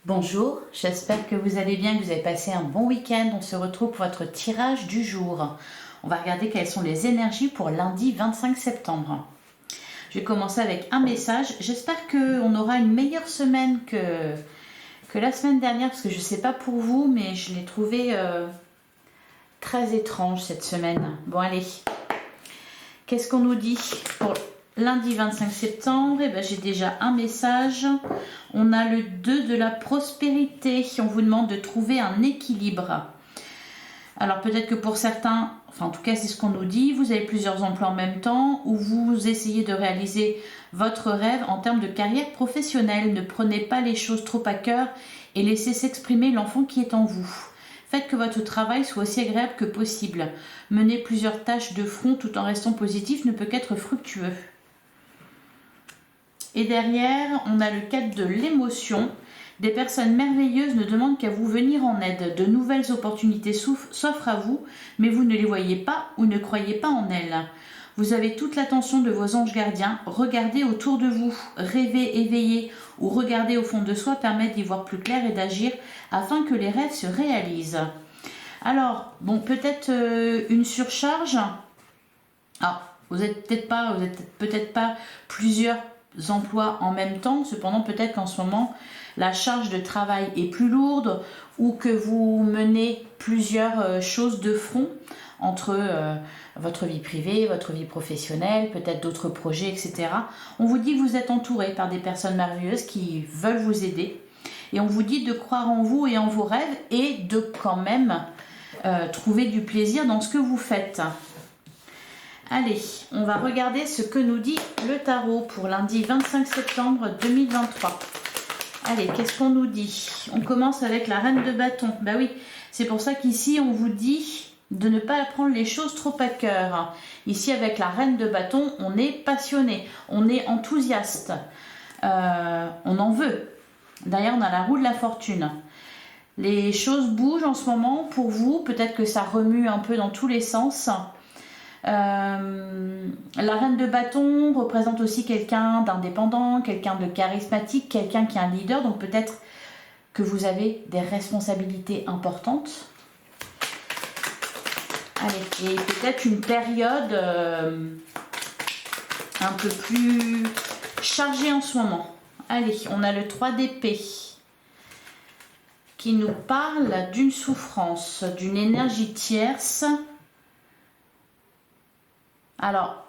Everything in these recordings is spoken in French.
Bonjour, j'espère que vous allez bien, que vous avez passé un bon week-end. On se retrouve pour votre tirage du jour. On va regarder quelles sont les énergies pour lundi 25 septembre. Je vais commencer avec un message. J'espère qu'on aura une meilleure semaine que la semaine dernière, parce que je ne sais pas pour vous, mais je l'ai trouvé très étrange cette semaine. Bon allez, qu'est-ce qu'on nous dit pour lundi 25 septembre? Eh ben, j'ai déjà un message. On a le 2 de la prospérité. On vous demande de trouver un équilibre. Alors peut-être que pour certains, enfin en tout cas c'est ce qu'on nous dit, vous avez plusieurs emplois en même temps ou vous essayez de réaliser votre rêve en termes de carrière professionnelle. Ne prenez pas les choses trop à cœur et laissez s'exprimer l'enfant qui est en vous. Faites que votre travail soit aussi agréable que possible. Mener plusieurs tâches de front tout en restant positif ne peut qu'être fructueux. Et derrière, on a le 4 de l'émotion. Des personnes merveilleuses ne demandent qu'à vous venir en aide. De nouvelles opportunités s'offrent à vous, mais vous ne les voyez pas ou ne croyez pas en elles. Vous avez toute l'attention de vos anges gardiens. Regardez autour de vous. Rêver, éveiller ou regarder au fond de soi permet d'y voir plus clair et d'agir afin que les rêves se réalisent. Alors, bon, peut-être une surcharge. Alors, vous n'êtes peut-être pas plusieurs emplois en même temps, cependant peut-être qu'en ce moment la charge de travail est plus lourde ou que vous menez plusieurs choses de front entre votre vie privée, votre vie professionnelle, peut-être d'autres projets, etc. On vous dit que vous êtes entouré par des personnes merveilleuses qui veulent vous aider et on vous dit de croire en vous et en vos rêves et de quand même trouver du plaisir dans ce que vous faites. Allez, on va regarder ce que nous dit le tarot pour lundi 25 septembre 2023. Allez, qu'est-ce qu'on nous dit? On commence avec la reine de bâton. Bah oui, c'est pour ça qu'ici on vous dit de ne pas prendre les choses trop à cœur. Ici avec la reine de bâton, on est passionné, on est enthousiaste, on en veut. Derrière, on a la roue de la fortune. Les choses bougent en ce moment pour vous, peut-être que ça remue un peu dans tous les sens. La reine de bâton représente aussi quelqu'un d'indépendant, quelqu'un de charismatique, quelqu'un qui est un leader, donc peut-être que vous avez des responsabilités importantes. Allez, et peut-être une période un peu plus chargée en ce moment. Allez, on a le 3 d'épée qui nous parle d'une souffrance, d'une énergie tierce. Alors,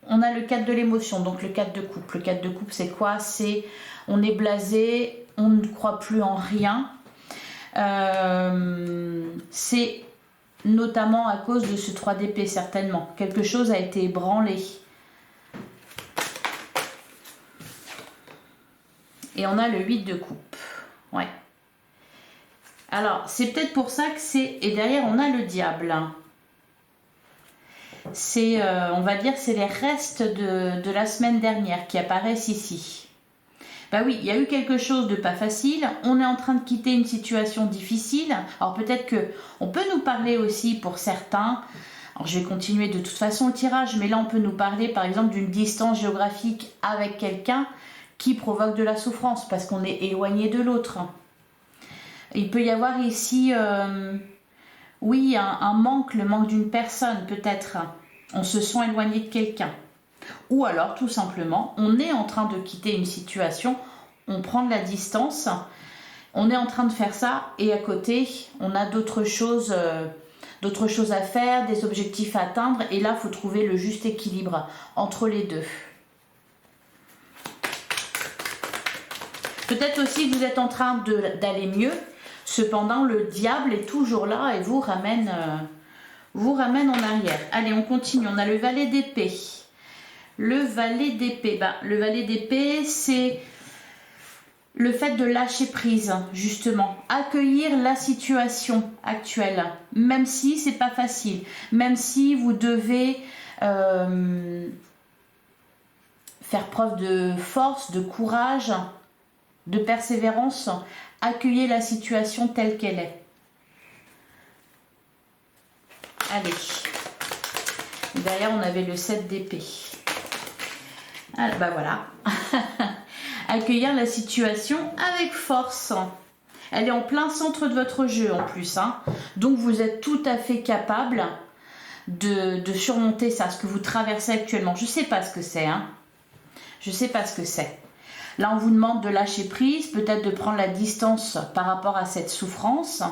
on a le 4 de l'émotion, donc le 4 de coupe. Le 4 de coupe, c'est quoi? C'est on est blasé, on ne croit plus en rien. C'est notamment à cause de ce 3 d'épée, certainement. Quelque chose a été ébranlé. Et on a le 8 de coupe. Ouais. Alors, c'est peut-être pour ça que c'est... Et derrière, on a le diable. C'est, on va dire, c'est les restes de la semaine dernière qui apparaissent ici. Bah oui, il y a eu quelque chose de pas facile. On est en train de quitter une situation difficile. Alors peut-être que on peut nous parler aussi pour certains. Alors je vais continuer de toute façon le tirage, mais là on peut nous parler par exemple d'une distance géographique avec quelqu'un qui provoque de la souffrance parce qu'on est éloigné de l'autre. Il peut y avoir ici... oui, un manque, le manque d'une personne peut-être. On se sent éloigné de quelqu'un. Ou alors tout simplement, on est en train de quitter une situation, on prend de la distance, on est en train de faire ça et à côté, on a d'autres choses à faire, des objectifs à atteindre et là, il faut trouver le juste équilibre entre les deux. Peut-être aussi que vous êtes en train d'aller mieux. Cependant, le diable est toujours là et vous ramène en arrière. Allez, on continue. On a le valet d'épée. Le valet d'épée. Le valet d'épée, c'est le fait de lâcher prise, justement. Accueillir la situation actuelle, même si c'est pas facile. Même si vous devez faire preuve de force, de courage, de persévérance. Accueillez la situation telle qu'elle est. Allez. Derrière, on avait le 7 d'épée. Ah, bah voilà. accueillir la situation avec force. Elle est en plein centre de votre jeu en plus, hein. Donc vous êtes tout à fait capable de surmonter ça, ce que vous traversez actuellement. Je ne sais pas ce que c'est, hein. Je ne sais pas ce que c'est. Là, on vous demande de lâcher prise, peut-être de prendre la distance par rapport à cette souffrance.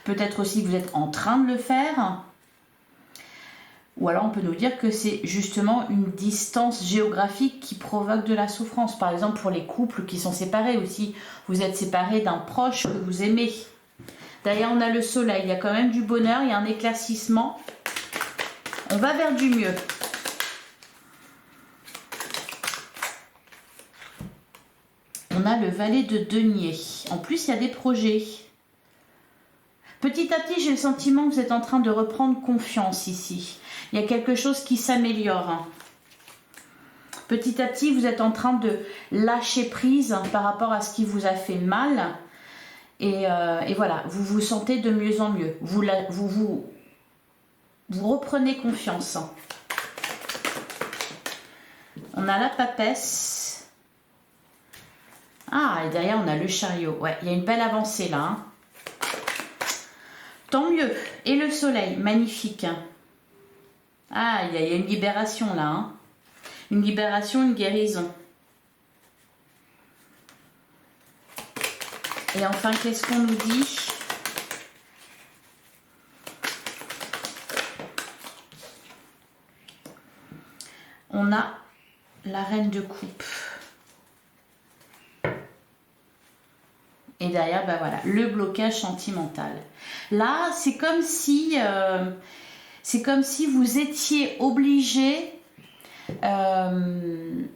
Peut-être aussi que vous êtes en train de le faire. Ou alors on peut nous dire que c'est justement une distance géographique qui provoque de la souffrance. Par exemple pour les couples qui sont séparés aussi. Vous êtes séparés d'un proche que vous aimez. Derrière on a le soleil, il y a quand même du bonheur, il y a un éclaircissement. On va vers du mieux. On a le valet de denier. En plus il y a des projets. Petit à petit j'ai le sentiment que vous êtes en train de reprendre confiance ici. Il y a quelque chose qui s'améliore. Petit à petit, vous êtes en train de lâcher prise par rapport à ce qui vous a fait mal. Et voilà, vous vous sentez de mieux en mieux. Vous reprenez confiance. On a la papesse. Ah, et derrière, on a le chariot. Ouais, il y a une belle avancée là. Hein. Tant mieux. Et le soleil, magnifique. Ah, il y a une libération là. Hein. Une libération, une guérison. Et enfin, qu'est-ce qu'on nous dit? On a la reine de coupe. Et derrière, ben voilà, le blocage sentimental. Là, c'est comme si vous étiez obligé de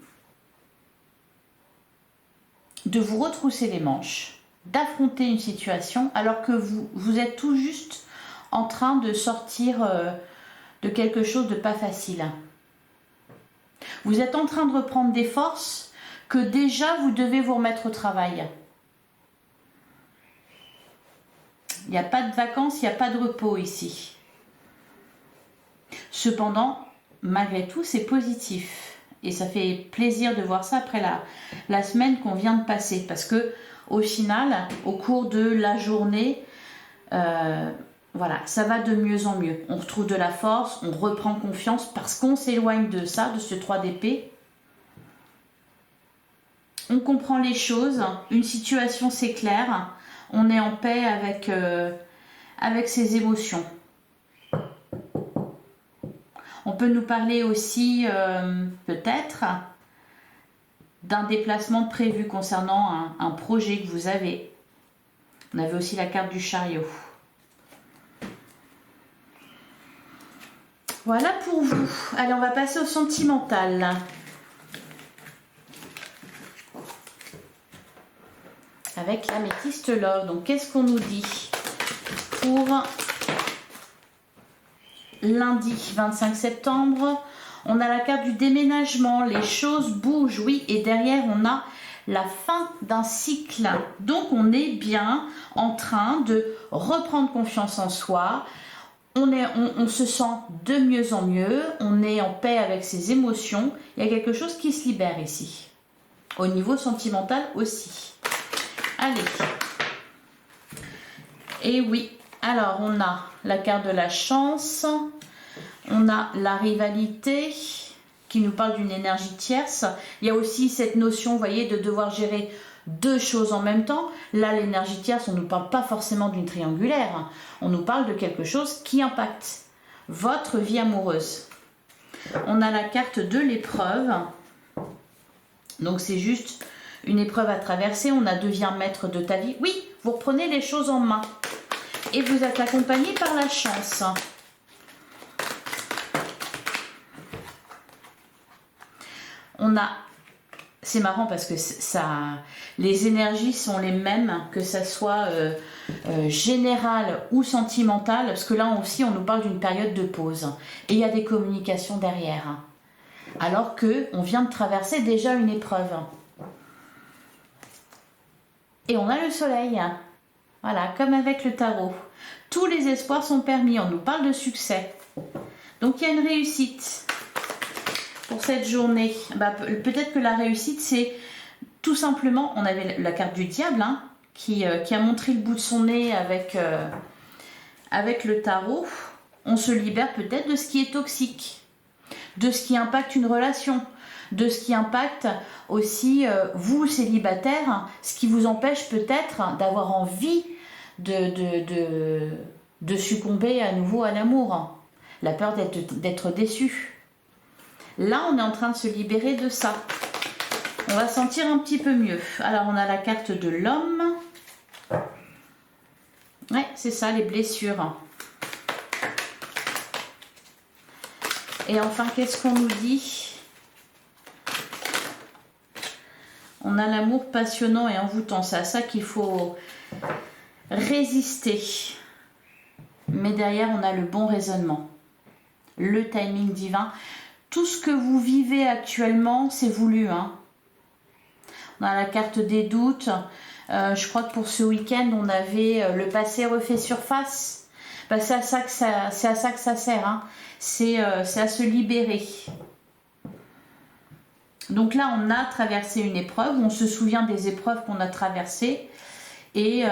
vous retrousser les manches, d'affronter une situation, alors que vous êtes tout juste en train de sortir de quelque chose de pas facile. Vous êtes en train de reprendre des forces que déjà vous devez vous remettre au travail. Il n'y a pas de vacances, il n'y a pas de repos ici. Cependant, malgré tout, c'est positif. Et ça fait plaisir de voir ça après la semaine qu'on vient de passer. Parce que au final, au cours de la journée, voilà, ça va de mieux en mieux. On retrouve de la force, on reprend confiance parce qu'on s'éloigne de ça, de ce 3 d'épée. On comprend les choses, une situation s'éclaire. On est en paix avec ses émotions. On peut nous parler aussi peut-être d'un déplacement prévu concernant un projet que vous avez. On avait aussi la carte du chariot. Voilà pour vous. Allez, on va passer au sentimental. Avec l'améthyste love. Donc, qu'est-ce qu'on nous dit pour lundi 25 septembre? On a la carte du déménagement. Les choses bougent, oui. Et derrière, on a la fin d'un cycle. Donc, on est bien en train de reprendre confiance en soi. On se sent de mieux en mieux. On est en paix avec ses émotions. Il y a quelque chose qui se libère ici. Au niveau sentimental aussi. Allez. Et oui, alors on a la carte de la chance, on a la rivalité qui nous parle d'une énergie tierce. Il y a aussi cette notion, vous voyez, de devoir gérer deux choses en même temps. Là, l'énergie tierce, on ne nous parle pas forcément d'une triangulaire. On nous parle de quelque chose qui impacte votre vie amoureuse. On a la carte de l'épreuve. Donc c'est juste une épreuve à traverser, on a devient maître de ta vie. Oui, vous reprenez les choses en main. Et vous êtes accompagné par la chance. On a... C'est marrant parce que les énergies sont les mêmes, que ça soit général ou sentimental. Parce que là aussi, on nous parle d'une période de pause. Et il y a des communications derrière. Alors qu'on vient de traverser déjà une épreuve. Et on a le soleil, voilà, comme avec le tarot. Tous les espoirs sont permis, on nous parle de succès. Donc il y a une réussite pour cette journée. Peut-être que la réussite, c'est tout simplement, on avait la carte du diable hein, qui a montré le bout de son nez avec le tarot. On se libère peut-être de ce qui est toxique, de ce qui impacte une relation, de ce qui impacte aussi vous célibataire, ce qui vous empêche peut-être d'avoir envie de succomber à nouveau à l'amour, la peur d'être déçu. Là, on est en train de se libérer de ça. On va sentir un petit peu mieux. Alors, on a la carte de l'homme. Ouais, c'est ça, les blessures. Et enfin, qu'est-ce qu'on nous dit? On a l'amour passionnant et envoûtant. C'est à ça qu'il faut résister. Mais derrière, on a le bon raisonnement. Le timing divin. Tout ce que vous vivez actuellement, c'est voulu. Hein. On a la carte des doutes. Je crois que pour ce week-end, on avait le passé refait surface. Ben, c'est à ça que ça sert. Hein. C'est à se libérer. Donc là, on a traversé une épreuve. On se souvient des épreuves qu'on a traversées. Et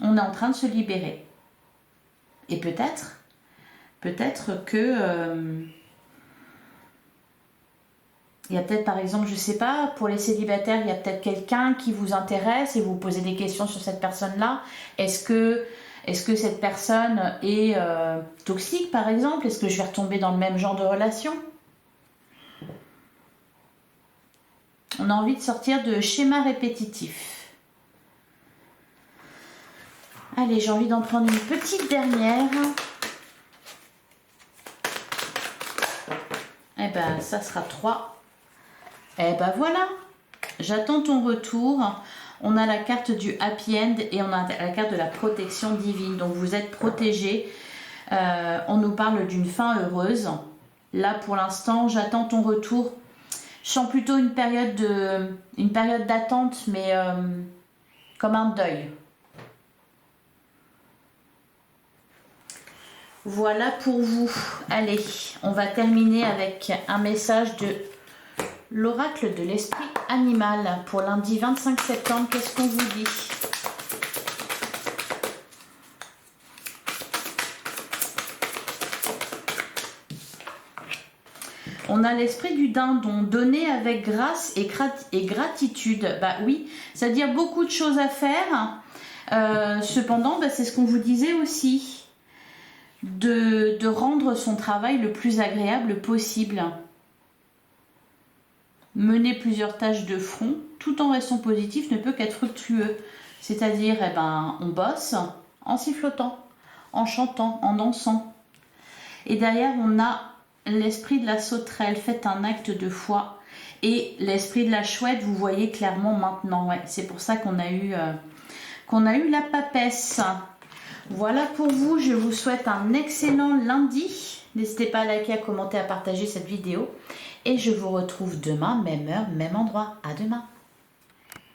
on est en train de se libérer. Et peut-être que... il y a peut-être, par exemple, je ne sais pas, pour les célibataires, il y a peut-être quelqu'un qui vous intéresse et vous posez des questions sur cette personne-là. Est-ce que cette personne est toxique, par exemple? Est-ce que je vais retomber dans le même genre de relation? On a envie de sortir de schémas répétitifs. Allez, j'ai envie d'en prendre une petite dernière. Eh ben, ça sera 3. Eh ben voilà, j'attends ton retour. On a la carte du happy end et on a la carte de la protection divine. Donc vous êtes protégés. On nous parle d'une fin heureuse. Là pour l'instant, j'attends ton retour. Je sens plutôt une période d'attente, mais comme un deuil. Voilà pour vous. Allez, on va terminer avec un message de l'oracle de l'esprit animal pour lundi 25 septembre. Qu'est-ce qu'on vous dit? On a l'esprit du dindon, donner avec grâce et gratitude. Bah oui, c'est-à-dire beaucoup de choses à faire. Cependant, bah, c'est ce qu'on vous disait aussi. De rendre son travail le plus agréable possible. Mener plusieurs tâches de front, tout en restant positif, ne peut qu'être fructueux. C'est-à-dire, eh ben, on bosse en sifflotant, en chantant, en dansant. Et derrière, on a l'esprit de la sauterelle, faites un acte de foi. Et l'esprit de la chouette, vous voyez clairement maintenant. Ouais, c'est pour ça qu'on a eu la papesse. Voilà pour vous, je vous souhaite un excellent lundi. N'hésitez pas à liker, à commenter, à partager cette vidéo. Et je vous retrouve demain, même heure, même endroit. À demain.